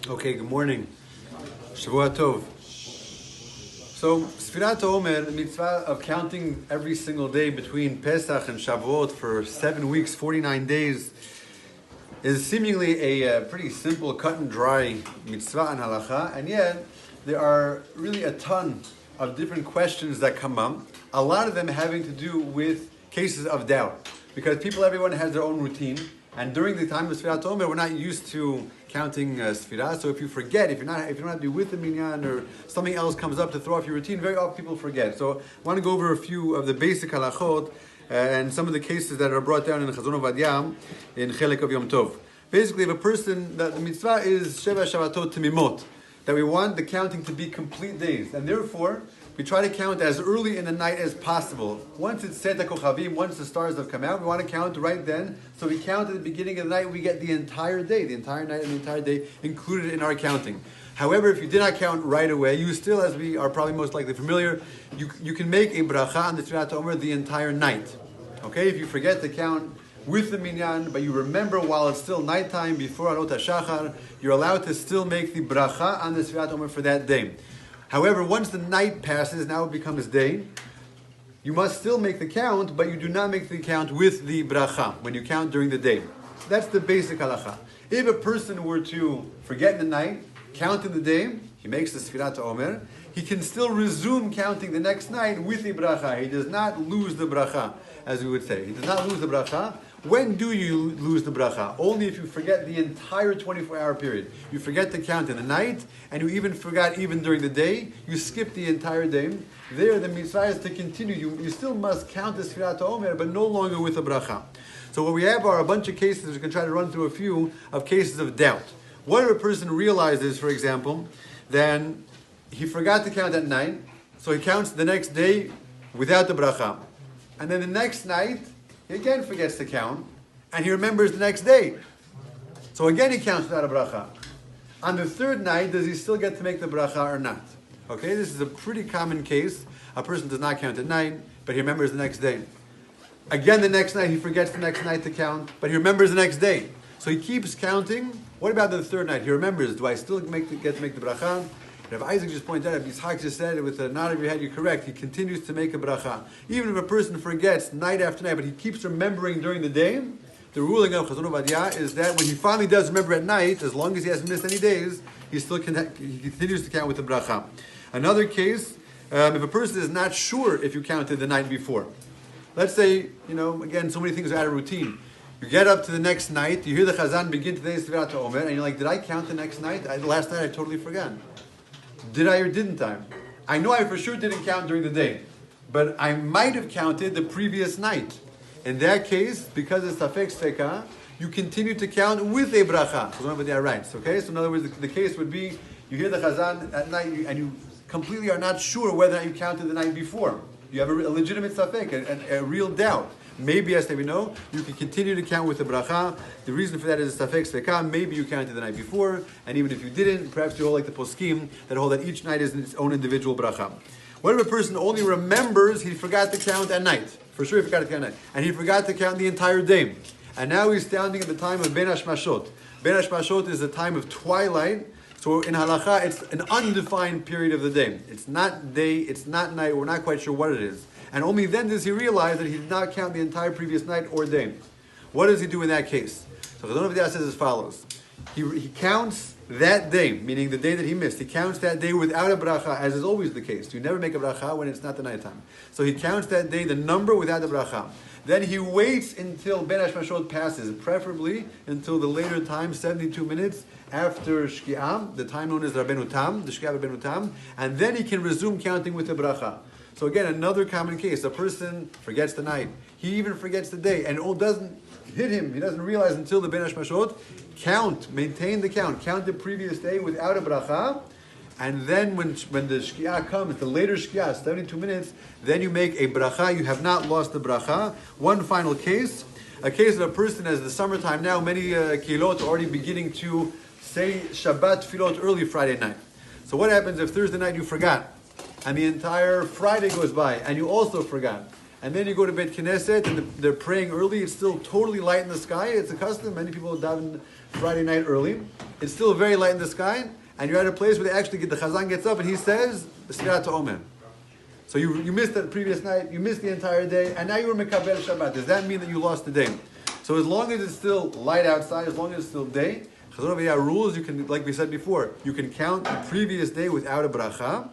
Okay, good morning. Shavua Tov. So, Sfirat Omer, the mitzvah of counting every single day between Pesach and Shavuot for 7 weeks, 49 days, is seemingly a pretty simple, cut and dry mitzvah and halacha, and yet there are really a ton of different questions that come up, a lot of them having to do with cases of doubt, because everyone has their own routine, and during the time of Sfirat Omer, we're not used to counting Sfirah, so if you forget, if you don't have to be with the minyan, or something else comes up to throw off your routine, very often people forget. So I want to go over a few of the basic halachot, and some of the cases that are brought down in Chazon Ovadia in Chelek of Yom Tov. Basically, if a person, the mitzvah is Sheva Shavatot Timimot, that we want the counting to be complete days, and therefore we try to count as early in the night as possible. Once it's Seta Kochavim, once the stars have come out, we want to count right then. So we count at the beginning of the night, we get the entire day, the entire night and the entire day included in our counting. However, if you did not count right away, you still, as we are probably most likely familiar, you can make a bracha on the Sfirat Omer the entire night. Okay, if you forget to count with the minyan, but you remember while it's still nighttime before Alot HaShachar, you're allowed to still make the bracha on the Sfirat Omer for that day. However, once the night passes, now it becomes day, you must still make the count, but you do not make the count with the bracha when you count during the day. That's the basic halacha. If a person were to forget in the night, count in the day, he makes the Sfirat Omer, he can still resume counting the next night with the bracha. He does not lose the bracha, as we would say. He does not lose the bracha. When do you lose the bracha? Only if you forget the entire 24-hour period. You forget to count in the night, and you even forgot even during the day. You skip the entire day. There, the mitzvah is to continue. You still must count the Sfirat Omer, but no longer with the bracha. So what we have are a bunch of cases. We can try to run through a few of cases of doubt. What if a person realizes, for example, then he forgot to count at night, so he counts the next day without the bracha. And then the next night, he again forgets to count, and he remembers the next day. So again he counts without a bracha. On the third night, does he still get to make the bracha or not? Okay, this is a pretty common case. A person does not count at night, but he remembers the next day. Again the next night, he forgets the next night to count, but he remembers the next day. So he keeps counting. What about the third night? He remembers, do I still get to make the bracha? If Isaac just pointed out, if Yitzhak just said it with a nod of your head, you're correct. He continues to make a bracha. Even if a person forgets night after night, but he keeps remembering during the day, the ruling of Chazon Ovadia is that when he finally does remember at night, as long as he hasn't missed any days, he continues to count with the bracha. Another case, if a person is not sure if you counted the night before. Let's say, again, so many things are out of routine. You get up to the next night, you hear the Chazan begin today's Sfirat Omer, and you're like, did I count the next night? Last night I totally forgot. Did I or didn't I? I know I for sure didn't count during the day, but I might have counted the previous night. In that case, because it's Safek Sfeka, you continue to count with a bracha. Chazon writes, okay? So in other words, the case would be, you hear the Chazan at night, and you completely are not sure whether or not you counted the night before. You have a legitimate Safek, a real doubt. Maybe, as we know, you can continue to count with the bracha. The reason for that is Safek Sveka. Maybe you counted the night before, and even if you didn't, perhaps you hold like the poskim that hold that each night is its own individual bracha. What if a person only remembers he forgot to count at night? For sure he forgot to count at night. And he forgot to count the entire day. And now he's standing at the time of Ben Hashmashot. Ben Hashmashot is the time of twilight. So in halacha, it's an undefined period of the day. It's not day, it's not night, we're not quite sure what it is. And only then does he realize that he did not count the entire previous night or day. What does he do in that case? So Chazon Ovadia says as follows. He counts that day, meaning the day that he missed. He counts that day without a bracha, as is always the case. You never make a bracha when it's not the nighttime. So he counts that day, the number without the bracha. Then he waits until Ben Hashmashot passes, preferably until the later time, 72 minutes after Shki'ah, the time known as Rabbeinu Tam, the Shki'ah Rabbeinu Tam, and then he can resume counting with the bracha. So again, another common case. A person forgets the night. He even forgets the day. And it doesn't hit him. He doesn't realize until the Ben Hashmashot. Maintain the count. Count the previous day without a bracha. And then when the Shki'ah comes, the later Shki'ah, 72 minutes, then you make a bracha. You have not lost the bracha. One final case. A case of a person, as the summertime now, many kilot are already beginning to say Shabbat Tfilot early Friday night. So what happens if Thursday night you forgot? And the entire Friday goes by, and you also forgot. And then you go to Beit Knesset, and they're praying early. It's still totally light in the sky. It's a custom. Many people daven Friday night early. It's still very light in the sky, and you're at a place where they actually the Chazan gets up and he says, Sfirat Omer. So you missed the previous night, you missed the entire day, and now you were Mekabel Shabbat. Does that mean that you lost the day? So as long as it's still light outside, as long as it's still day, Chazon Aviyah rules, you can, like we said before, you can count the previous day without a bracha,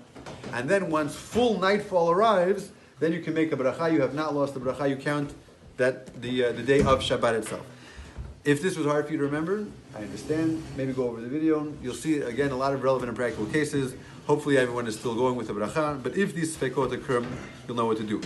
and then once full nightfall arrives, then you can make a bracha. You have not lost the bracha, you count that the day of Shabbat itself. If this was hard for you to remember, I understand. Maybe go over the video. You'll see, again, a lot of relevant and practical cases. Hopefully everyone is still going with the bracha. But if these fekot occur, you'll know what to do.